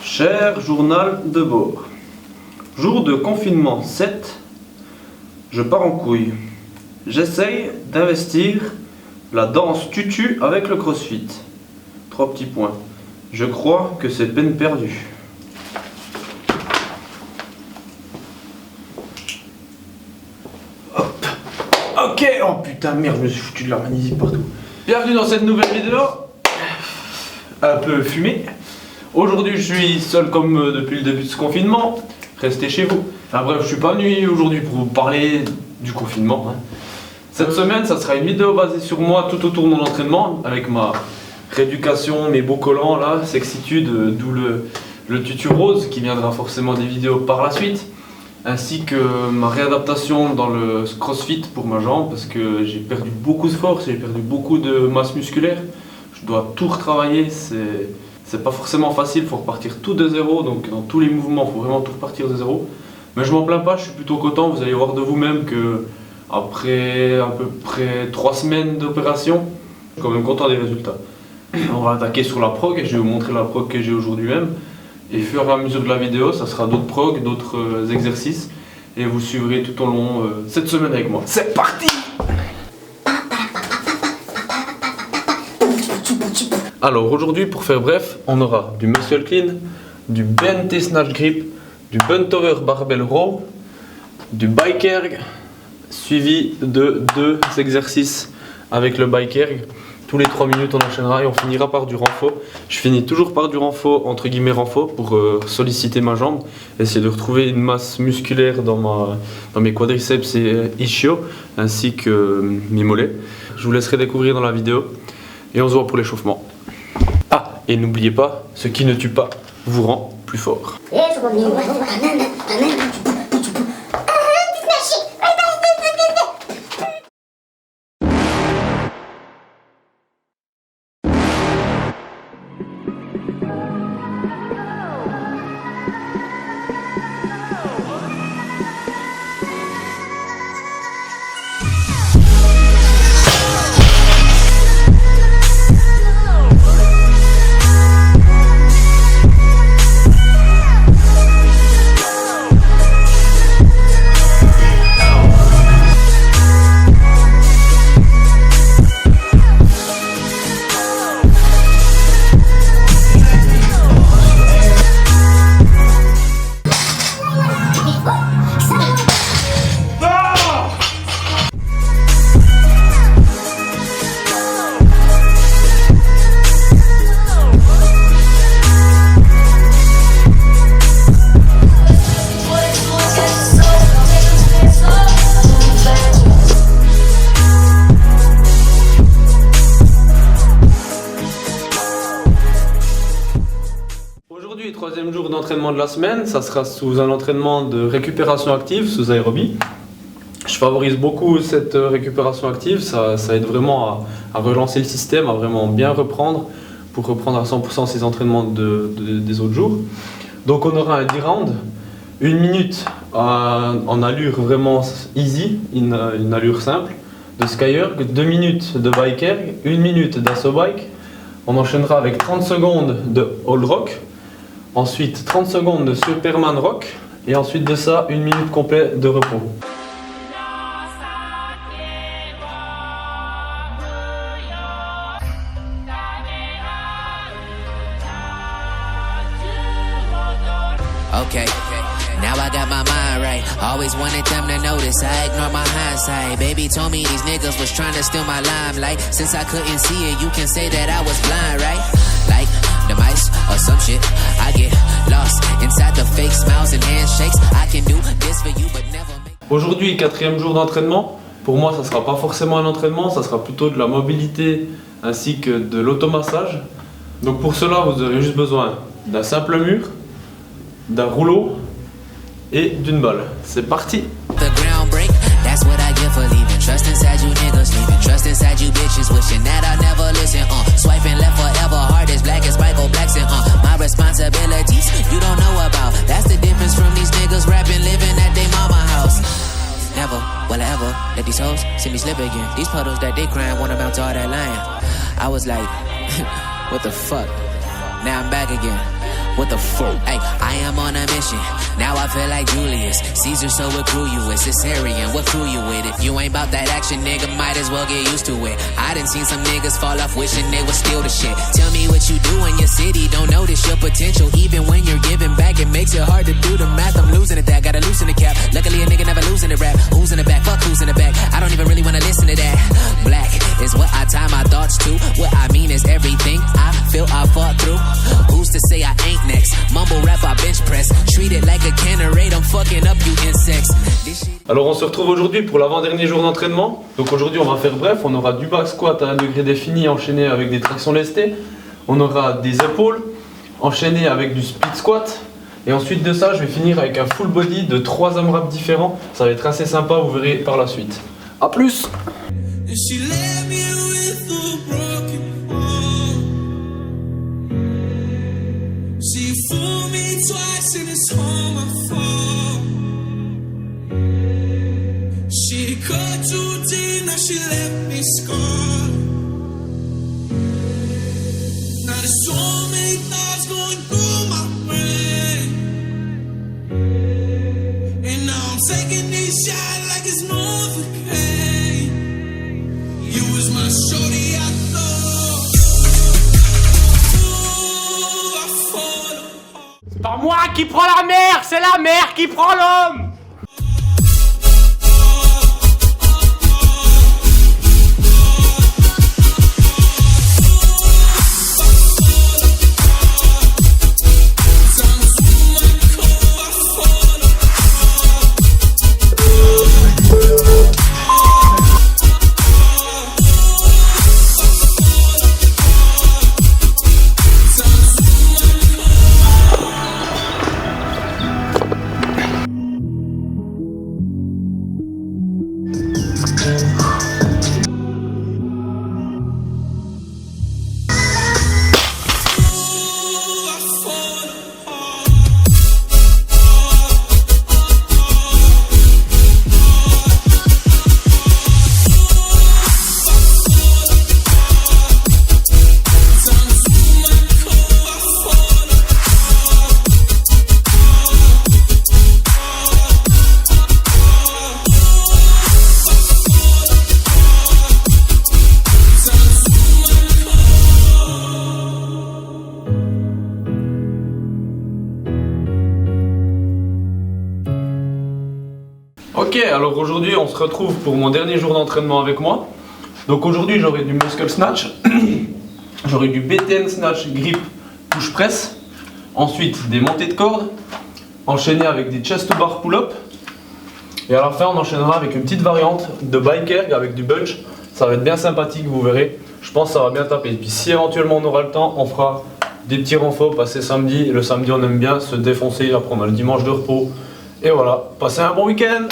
Cher journal de bord. Jour de confinement 7, je pars en couille. J'essaye d'investir la danse tutu avec le crossfit. 3 petits points. Je crois que c'est peine perdue. Hop. Ok, oh putain merde, je me suis foutu de la magnésie partout. Bienvenue dans cette nouvelle vidéo. Un peu fumée. Aujourd'hui je suis seul comme depuis le début de ce confinement. Restez chez vous. Enfin bref, je suis pas venu aujourd'hui pour vous parler du confinement. Cette semaine, ça sera une vidéo basée sur moi tout autour de mon entraînement, avec ma rééducation, mes beaux collants là, sexitude, d'où le tutu rose qui viendra forcément des vidéos par la suite, ainsi que ma réadaptation dans le crossfit pour ma jambe, parce que j'ai perdu beaucoup de force, j'ai perdu beaucoup de masse musculaire. Je dois tout retravailler, c'est pas forcément facile, il faut repartir tout de zéro, donc dans tous les mouvements, il faut vraiment tout repartir de zéro. Mais je m'en plains pas, je suis plutôt content, vous allez voir de vous-même que après à peu près 3 semaines d'opération, je suis quand même content des résultats. On va attaquer sur la prog, je vais vous montrer la prog que j'ai aujourd'hui même. Et au fur et à mesure de la vidéo, ça sera d'autres prog, d'autres exercices. Et vous suivrez tout au long cette semaine avec moi. C'est parti! Alors aujourd'hui, pour faire bref, on aura du muscle clean, du BNT snatch grip, du bent over barbell row, du bike erg, suivi de 2 exercices avec le bike erg. Tous les 3 minutes on enchaînera et on finira par du renfort. Je finis toujours par du renfort, entre guillemets renfort, pour solliciter ma jambe, essayer de retrouver une masse musculaire dans mes quadriceps et ischio, ainsi que mes mollets. Je vous laisserai découvrir dans la vidéo et on se voit pour l'échauffement. Ah, et n'oubliez pas, ce qui ne tue pas vous rend plus fort. Aujourd'hui, 3e jour d'entraînement de la semaine, ça sera sous un entraînement de récupération active, sous aérobie. Je favorise beaucoup cette récupération active, ça aide vraiment à relancer le système, à vraiment bien reprendre, pour reprendre à 100% ses entraînements des autres jours. Donc on aura un 10 rounds, 1 minute en allure vraiment easy, une allure simple, de skierg, 2 minutes de bike erg, 1 minute d'assaut bike. On enchaînera avec 30 secondes de hold rock. Ensuite 30 secondes de Superman Rock et ensuite de ça 1 minute complète de repos. Okay, now I got my mind right. Always wanted them to notice, I ignore my hindsight. Baby told me these niggas was trying to steal my limelight. Since I couldn't see it, you can say that I was blind, right? Like the mice or some shit. I get lost inside the fake smiles and handshakes. I can do this for you but never make... Aujourd'hui, 4e jour d'entraînement. Pour moi, ça sera pas forcément un entraînement, ça sera plutôt de la mobilité ainsi que de l'automassage. Donc pour cela, vous aurez juste besoin d'un simple mur, d'un rouleau et d'une balle. C'est parti! The ground break, that's what I get for leaving. Trust inside you niggas leaving. Trust inside you bitches wishing that I never listen. Swiping left forever, hard as black as Michael Blackson. My responsibilities you don't know about. That's the difference from these niggas rapping, living at their mama house. Never will I ever let these hoes see me slip again. These puddles that they crying won't amount to all that lying. I was like What the fuck? Now I'm back again. What the fuck? Hey, I am on a mission. Now I feel like Julius Caesar, so what crew you with? Caesarian, what crew you with? If you ain't about that action, nigga, might as well get used to it. I done seen some niggas fall off wishing they would steal the shit. Tell me what you do in your city, don't notice your potential. Even when you're giving back, it makes it hard to do the math. I'm losing at that, gotta loosen the cap. Luckily a nigga never losing the rap. Who's in the back? Fuck who's in the back. I don't even really wanna listen to that. Black is what I tie my thoughts to. What I mean is everything I feel I fought through. Who's to say I ain't next? Mumble rap, I bench press. Treat it like a cannerate, I'm fucking up you insects. Alors on se retrouve aujourd'hui pour l'avant-dernier jour d'entraînement. Donc aujourd'hui on va faire bref, on aura du back squat à 1 degré défini enchaîné avec des tractions lestées. On aura des épaules enchaînées avec du split squat. Et ensuite de ça je vais finir avec un full body de 3 AMRAP différents. Ça va être assez sympa, vous verrez par la suite. A plus. She fooled me twice and it's home I fall. She cut too deep, now she left me scarred. Now there's so many thoughts going through my brain, and now I'm taking these shots like it's Novocaine. You was my shorty, I thought. C'est pas moi qui prends la mer, c'est la mer qui prend l'homme. Ok, alors aujourd'hui on se retrouve pour mon dernier jour d'entraînement avec moi. Donc aujourd'hui j'aurai du muscle snatch, j'aurai du BTN snatch grip push press, ensuite des montées de cordes, enchaînées avec des chest to bar pull up, et à la fin on enchaînera avec une petite variante de bike erg avec du bunch. Ça va être bien sympathique, vous verrez, je pense que ça va bien taper. Et puis si éventuellement on aura le temps, on fera des petits renforts passer samedi. Le samedi on aime bien se défoncer, après on a le dimanche de repos. Et voilà, passez un bon week-end.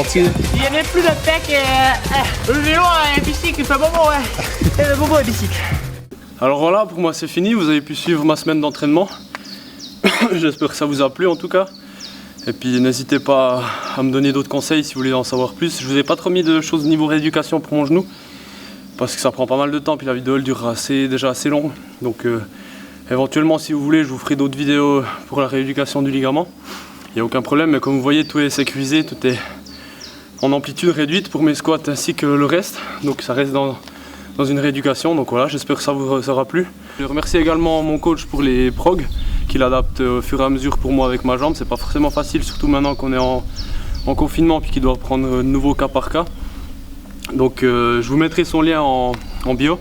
sentier. Il n'y avait plus de pec et le vélo et bicycle, il fait bobo, ouais. Et le bobo et bicycle. Alors voilà, pour moi c'est fini, vous avez pu suivre ma semaine d'entraînement. J'espère que ça vous a plu en tout cas. Et puis n'hésitez pas à me donner d'autres conseils si vous voulez en savoir plus. Je vous ai pas trop mis de choses niveau rééducation pour mon genou, parce que ça prend pas mal de temps, puis la vidéo elle durera déjà assez long. Donc éventuellement si vous voulez je vous ferai d'autres vidéos pour la rééducation du ligament. Il n'y a aucun problème, mais comme vous voyez tout est sécurisé, tout est en amplitude réduite pour mes squats ainsi que le reste. Donc ça reste dans une rééducation, donc voilà, j'espère que ça vous aura plu. Je remercie également mon coach pour les progs qu'il adapte au fur et à mesure pour moi avec ma jambe. C'est pas forcément facile, surtout maintenant qu'on est en confinement puis qu'il doit prendre de nouveau cas par cas. Donc je vous mettrai son lien en bio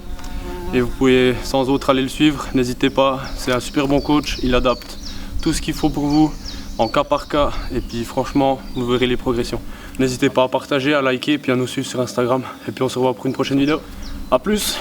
et vous pouvez sans autre aller le suivre, n'hésitez pas, c'est un super bon coach, il adapte tout ce qu'il faut pour vous en cas par cas et puis franchement vous verrez les progressions. N'hésitez pas à partager, à liker puis à nous suivre sur Instagram et puis on se revoit pour une prochaine vidéo. A plus.